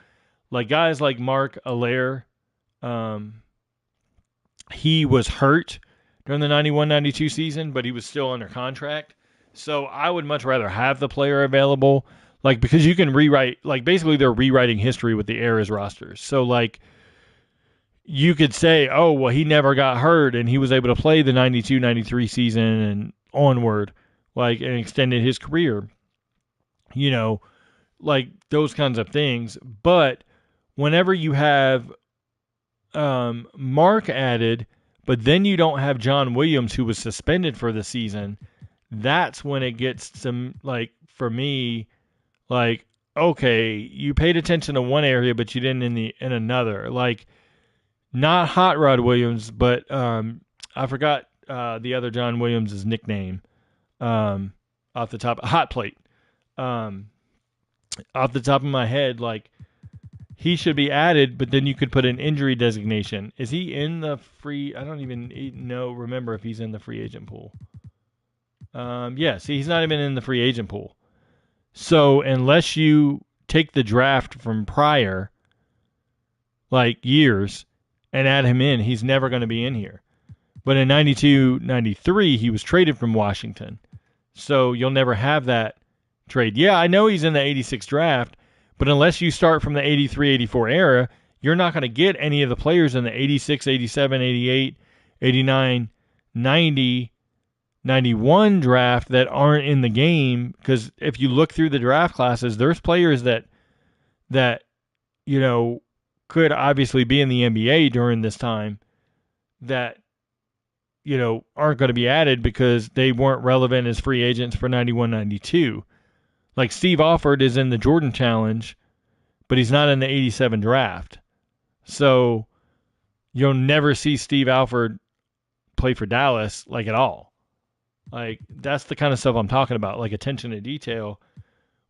[SPEAKER 1] Like, guys like Mark Allaire, he was hurt during the 91-92 season, but he was still under contract. So I would much rather have the player available, like, because you can rewrite, like, basically they're rewriting history with the eras rosters. So, like, you could say, oh, well, he never got hurt and he was able to play the 92-93 season and onward, like, and extended his career, like those kinds of things. But whenever you have Mark added, but then you don't have John Williams, who was suspended for the season, that's when it gets some, like, for me, like, okay, you paid attention to one area, but you didn't in another. Like, not Hot Rod Williams, but I forgot the other John Williams' nickname off the top. Hot Plate. Off the top of my head, like, he should be added, but then you could put an injury designation. Is he in the free? I don't even remember if he's in the free agent pool. Yes, he's not even in the free agent pool. So unless you take the draft from prior, like, years, and add him in, he's never going to be in here. But in 92-93, he was traded from Washington. So you'll never have that trade. Yeah, I know he's in the 86 draft, but unless you start from the 83-84 era, you're not going to get any of the players in the 86, 87, 88, 89, 90, 91 draft that aren't in the game. Because if you look through the draft classes, there's players that could obviously be in the NBA during this time that, aren't going to be added because they weren't relevant as free agents for 91-92. Like, Steve Alford is in the Jordan Challenge, but he's not in the 87 draft. So you'll never see Steve Alford play for Dallas, like, at all. Like, that's the kind of stuff I'm talking about. Like, attention to detail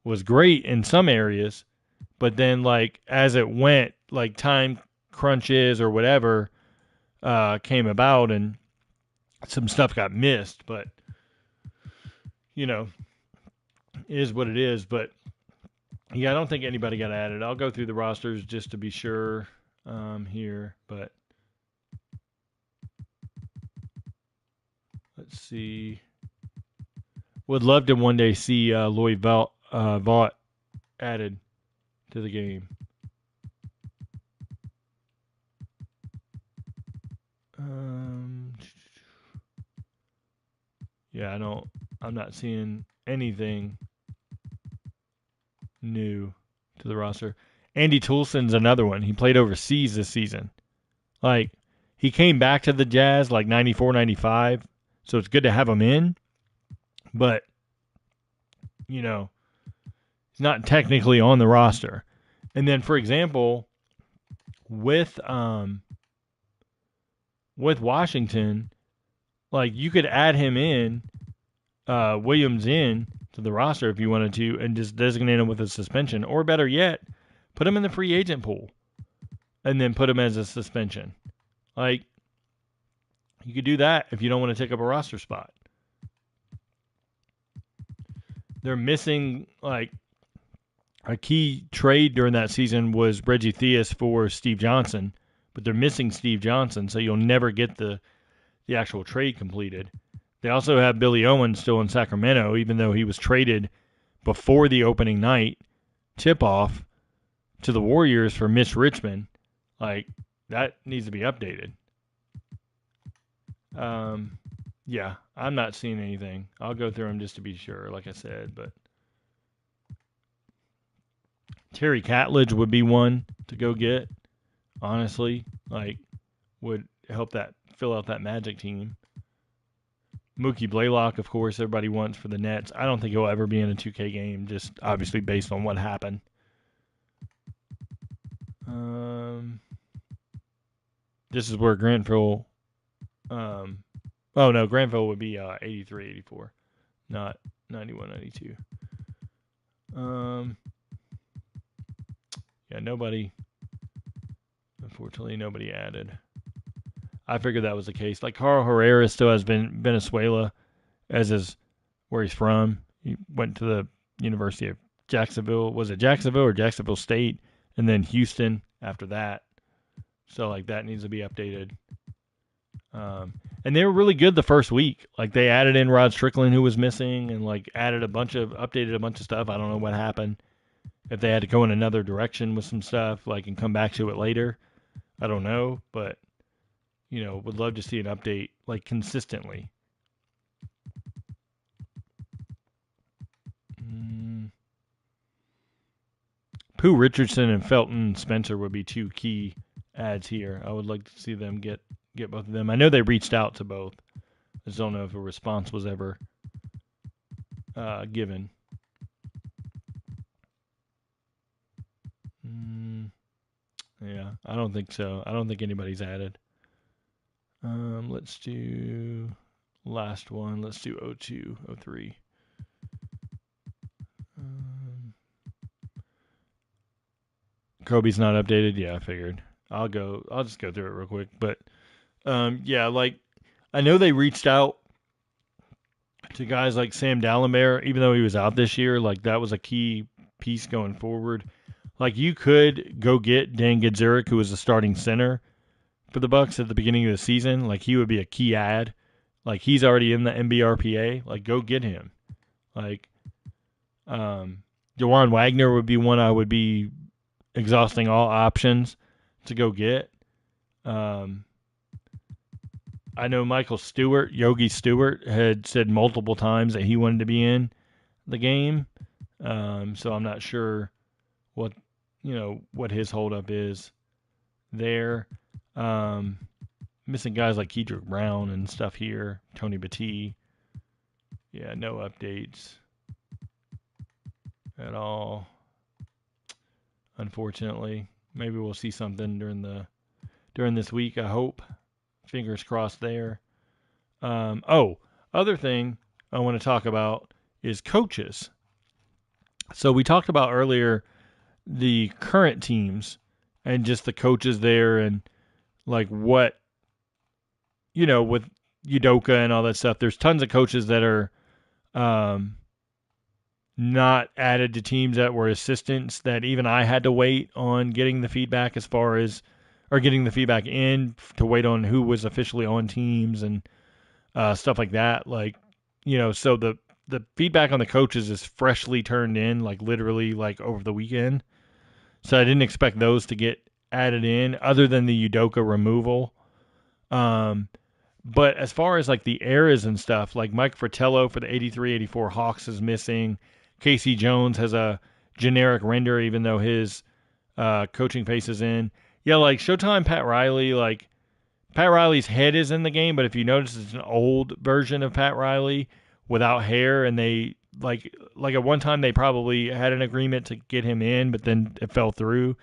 [SPEAKER 1] was great in some areas, but then, like, as it went, like, time crunches or whatever came about and some stuff got missed. But, is what it is. But, yeah, I don't think anybody got added. I'll go through the rosters just to be sure here. But let's see. Would love to one day see Lloyd Vaught added to the game. Yeah, I'm not seeing anything new to the roster. Andy Toulson's another one. He played overseas this season. Like, he came back to the Jazz like 94, 95, so it's good to have him in. But, he's not technically on the roster. And then, for example, with Washington, like, you could add him in, Williams in to the roster if you wanted to, and just designate him with a suspension. Or better yet, put him in the free agent pool and then put him as a suspension. Like, you could do that if you don't want to take up a roster spot. They're missing, like, a key trade during that season was Reggie Theus for Steve Johnson, but they're missing Steve Johnson, so you'll never get the the actual trade completed. They also have Billy Owens still in Sacramento, even though he was traded before the opening night tip-off to the Warriors for Mitch Richmond. Like, that needs to be updated. Yeah, I'm not seeing anything. I'll go through them just to be sure, like I said. But Terry Catledge would be one to go get, honestly. Like, would help that fill out that Magic team. Mookie Blaylock, of course, everybody wants for the Nets. I don't think he'll ever be in a 2K game, just obviously based on what happened. This is where Granville. Granville would be 83, 84, not 91, 92. Nobody. Unfortunately, nobody added. I figured that was the case. Like Carl Herrera still has Venezuela, as is where he's from. He went to the University of Jacksonville. Was it Jacksonville or Jacksonville State? And then Houston after that. So like that needs to be updated. And they were really good the first week. Like they added in Rod Strickland who was missing, and like updated a bunch of stuff. I don't know what happened. If they had to go in another direction with some stuff, like and come back to it later, I don't know. But would love to see an update like consistently. Pooh Richardson and Felton Spencer would be two key ads here. I would like to see them get both of them. I know they reached out to both. I just don't know if a response was ever given. Yeah, I don't think so. I don't think anybody's added. Let's do last one. Let's do 02, 03. Kobe's not updated. Yeah, I figured. I'll just go through it real quick. But like I know they reached out to guys like Sam Dalembert, even though he was out this year. Like that was a key piece going forward. Like you could go get Dan Gadzuric, who was the starting center for the Bucks at the beginning of the season. Like he would be a key ad. Like he's already in the MBRPA. Like go get him. Like Dewan Wagner would be one I would be exhausting all options to go get. I know Michael Stewart, Yogi Stewart, had said multiple times that he wanted to be in the game. So I'm not sure what his holdup is there. Missing guys like Kedrick Brown and stuff here. Tony Battie. Yeah, no updates at all. Unfortunately, maybe we'll see something during this week. I hope. Fingers crossed there. Other thing I want to talk about is coaches. So we talked about earlier the current teams and just the coaches there and like what with Udoka and all that stuff. There's tons of coaches that are not added to teams that were assistants that even I had to wait on getting the feedback getting the feedback in to wait on who was officially on teams and stuff like that. Like, so the feedback on the coaches is freshly turned in, like literally like over the weekend. So I didn't expect those to get added in other than the Udoka removal. But as far as like the eras and stuff, like Mike Fratello for the 83-84 Hawks is missing. Casey Jones has a generic render, even though his coaching face is in. Yeah, like Showtime Pat Riley, like Pat Riley's head is in the game, but if you notice, it's an old version of Pat Riley without hair, and they like at one time they probably had an agreement to get him in, but then it fell through.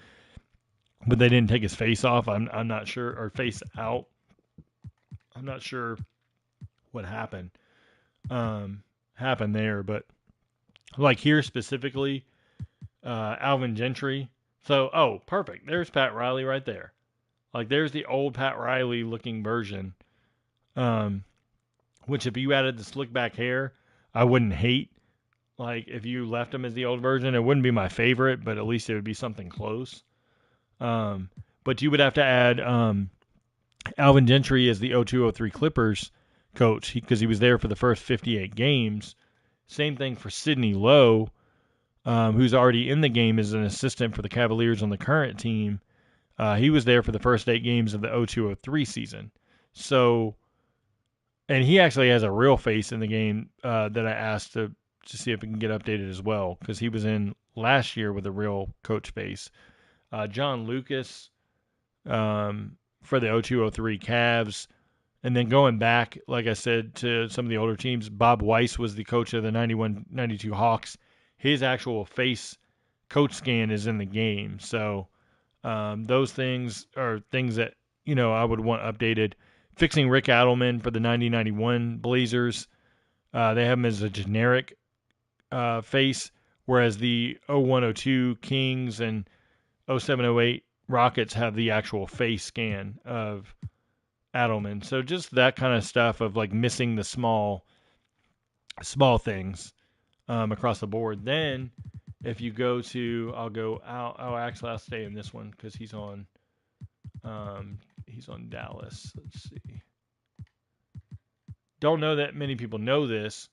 [SPEAKER 1] But they didn't take his face off. I'm not sure, or face out. I'm not sure what happened there, but like here specifically, Alvin Gentry. So, perfect. There's Pat Riley right there. Like, there's the old Pat Riley looking version. Which if you added the slick back hair, I wouldn't hate. Like, if you left him as the old version, it wouldn't be my favorite, but at least it would be something close. But you would have to add Alvin Gentry is the 0203 Clippers coach because he was there for the first 58 games. Same thing for Sidney Lowe, who's already in the game as an assistant for the Cavaliers on the current team. He was there for the first 8 games of the 0203 season. So, and he actually has a real face in the game that I asked to see if it can get updated as well because he was in last year with a real coach face. John Lucas for the 0203 Cavs. And then going back, like I said, to some of the older teams, Bob Weiss was the coach of the 91-92 Hawks. His actual face coach scan is in the game. So those things are things that, I would want updated. Fixing Rick Adelman for the 90-91 Blazers. They have him as a generic face, whereas the 01-02 Kings and 07-08 Rockets have the actual face scan of Adelman. So just that kind of stuff of like missing the small things across the board. Then if you go to, I'll stay in this one because he's on Dallas. Let's see. Don't know that many people know this,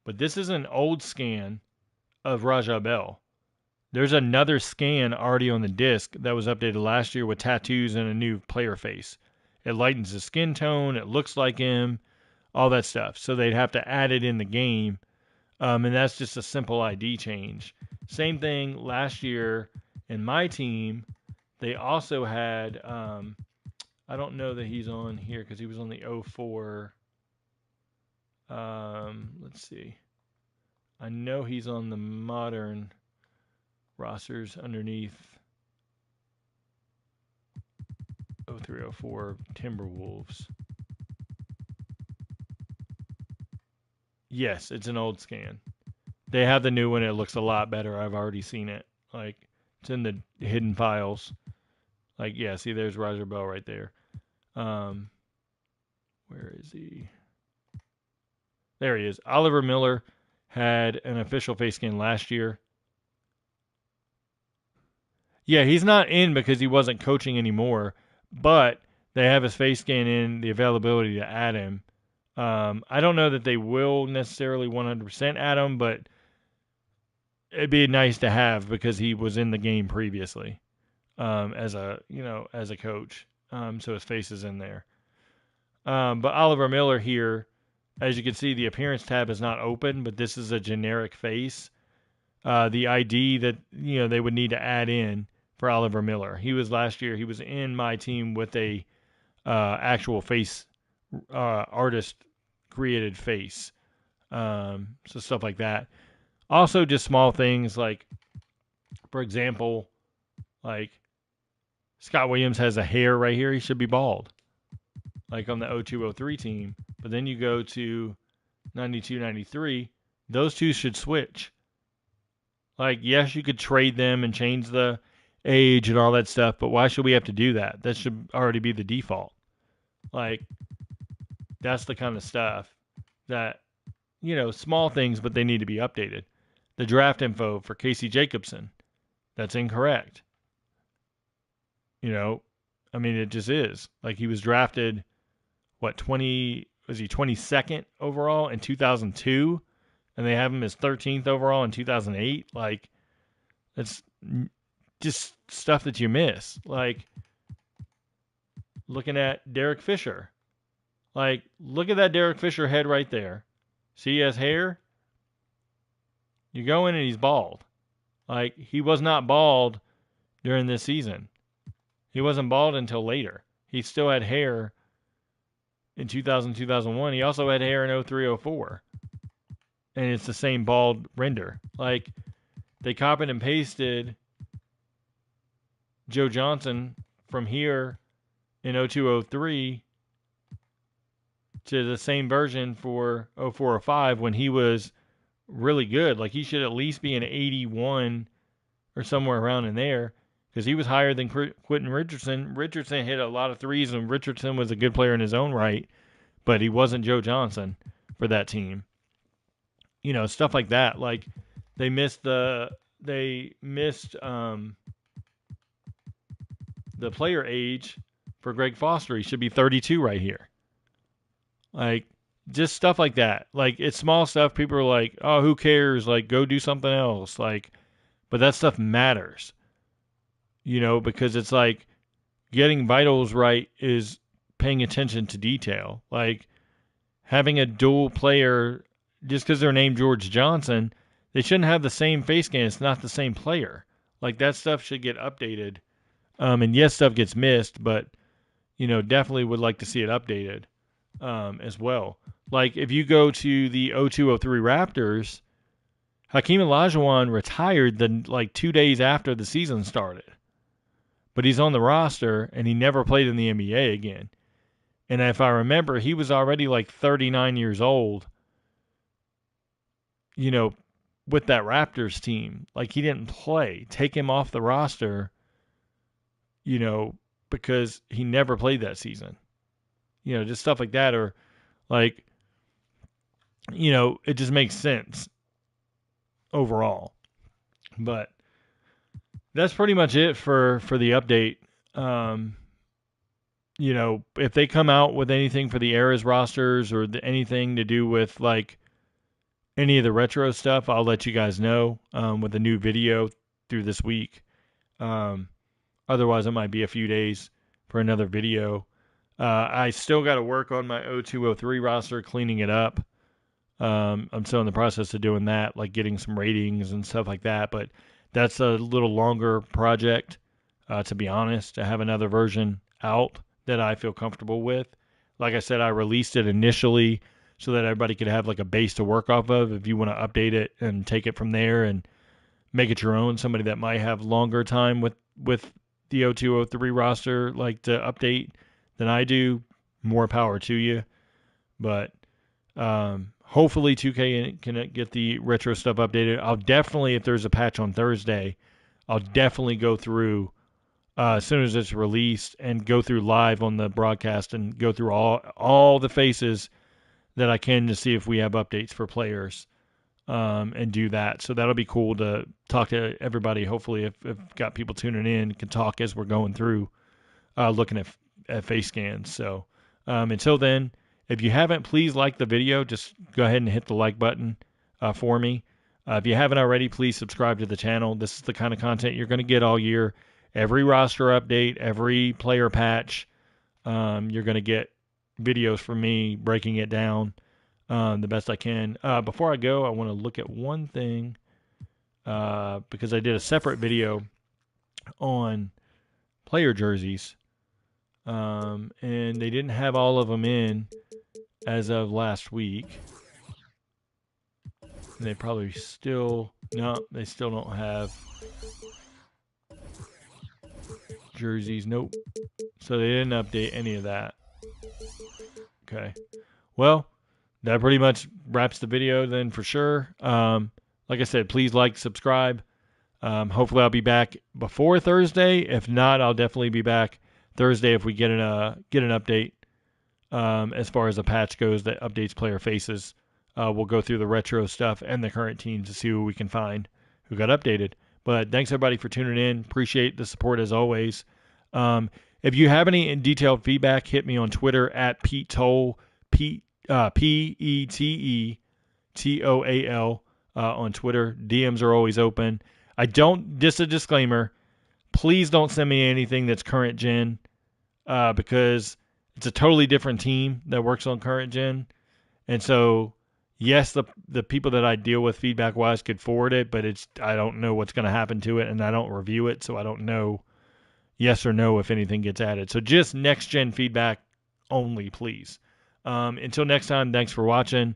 [SPEAKER 1] but this is an old scan of Raja Bell. There's another scan already on the disc that was updated last year with tattoos and a new player face. It lightens the skin tone. It looks like him, all that stuff. So they'd have to add it in the game, and that's just a simple ID change. Same thing last year in my team. They also had, I don't know that he's on here because he was on the 04. Let's see. I know he's on the modern rosters underneath 0304 Timberwolves. Yes, it's an old scan. They have the new one. It looks a lot better. I've already seen it. Like, it's in the hidden files. Like, yeah, see, there's Roger Bell right there. Where is he? There he is. Oliver Miller had an official face scan last year. Yeah, he's not in because he wasn't coaching anymore, but they have his face scan in, the availability to add him. I don't know that they will necessarily 100% add him, but it'd be nice to have because he was in the game previously as a coach. So his face is in there. But Oliver Miller here, as you can see, the appearance tab is not open, but this is a generic face. The ID that they would need to add in for Oliver Miller. He was last year. He was in my team with a actual face artist created face. So stuff like that. Also, just small things like, for example, like Scott Williams has a hair right here. He should be bald, like on the 0203 team. But then you go to 92-93. Those two should switch. Like, yes, you could trade them and change the age and all that stuff, but why should we have to do that? That should already be the default. Like, that's the kind of stuff that, small things, but they need to be updated. The draft info for Casey Jacobson, that's incorrect. It just is. Like, he was drafted, was he 22nd overall in 2002? And they have him as 13th overall in 2008. Like, that's just stuff that you miss. Like, looking at Derek Fisher. Like, look at that Derek Fisher head right there. See, he has hair. You go in and he's bald. Like, he was not bald during this season. He wasn't bald until later. He still had hair in 2000, 2001. He also had hair in 03, 04. And it's the same bald render. Like, they copied and pasted Joe Johnson from here in 0203 to the same version for 0405 when he was really good. Like, he should at least be an 81 or somewhere around in there because he was higher than Quentin Richardson. Richardson hit a lot of threes, and Richardson was a good player in his own right, but he wasn't Joe Johnson for that team. Stuff like that. Like, they missed the player age for Greg Foster. He should be 32 right here. Like, just stuff like that. Like, it's small stuff. People are like, oh, who cares? Like, go do something else. Like, but that stuff matters, because it's like getting vitals right is paying attention to detail. Like, having a dual player, just because they're named George Johnson, they shouldn't have the same face scan. It's not the same player. Like, that stuff should get updated. And yes, stuff gets missed, but, definitely would like to see it updated as well. Like, if you go to the 0203 Raptors, Hakeem Olajuwon retired 2 days after the season started. But he's on the roster, and he never played in the NBA again. And if I remember, he was already 39 years old, with that Raptors team. Like, he didn't play. Take him off the roster, because he never played that season. Just stuff like that. Or, it just makes sense overall. But that's pretty much it for the update. If they come out with anything for the Eras rosters or anything to do with any of the retro stuff, I'll let you guys know with a new video through this week. Otherwise, it might be a few days for another video. I still got to work on my 0203 roster, cleaning it up. I'm still in the process of doing that, like getting some ratings and stuff like that. But that's a little longer project, to be honest, to have another version out that I feel comfortable with. Like I said, I released it initially so that everybody could have a base to work off of if you want to update it and take it from there and make it your own. Somebody that might have longer time with the 0203 roster, to update than I do, more power to you. But hopefully 2K can get the retro stuff updated. I'll definitely, if there's a patch on Thursday, I'll definitely go through as soon as it's released and go through live on the broadcast and go through all the faces that I can to see if we have updates for players and do that. So that'll be cool to talk to everybody. Hopefully, if got people tuning in, can talk as we're going through looking at face scans. So until then, if you haven't, please like the video. Just go ahead and hit the like button for me. If you haven't already, please subscribe to the channel. This is the kind of content you're going to get all year. Every roster update, every player patch, you're going to get videos from me breaking it down the best I can. Before I go, I want to look at one thing because I did a separate video on player jerseys, and they didn't have all of them in as of last week. And they probably still don't have jerseys. Nope. So they didn't update any of that. Okay. Well, that pretty much wraps the video then for sure. Like I said, please like, subscribe. Hopefully I'll be back before Thursday. If not, I'll definitely be back Thursday if we get an update as far as the patch goes that updates player faces. We'll go through the retro stuff and the current teams to see who we can find who got updated. But thanks everybody for tuning in. Appreciate the support as always. If you have any detailed feedback, hit me on Twitter at Pete Toll, PETETOAL on Twitter. DMs are always open. Just a disclaimer, please don't send me anything that's current gen because it's a totally different team that works on current gen. And so, yes, the people that I deal with feedback-wise could forward it, but I don't know what's going to happen to it, and I don't review it, so I don't know yes or no if anything gets added. So just next-gen feedback only, please. Until next time, thanks for watching.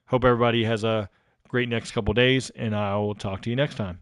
[SPEAKER 1] Hope everybody has a great next couple days, and I will talk to you next time.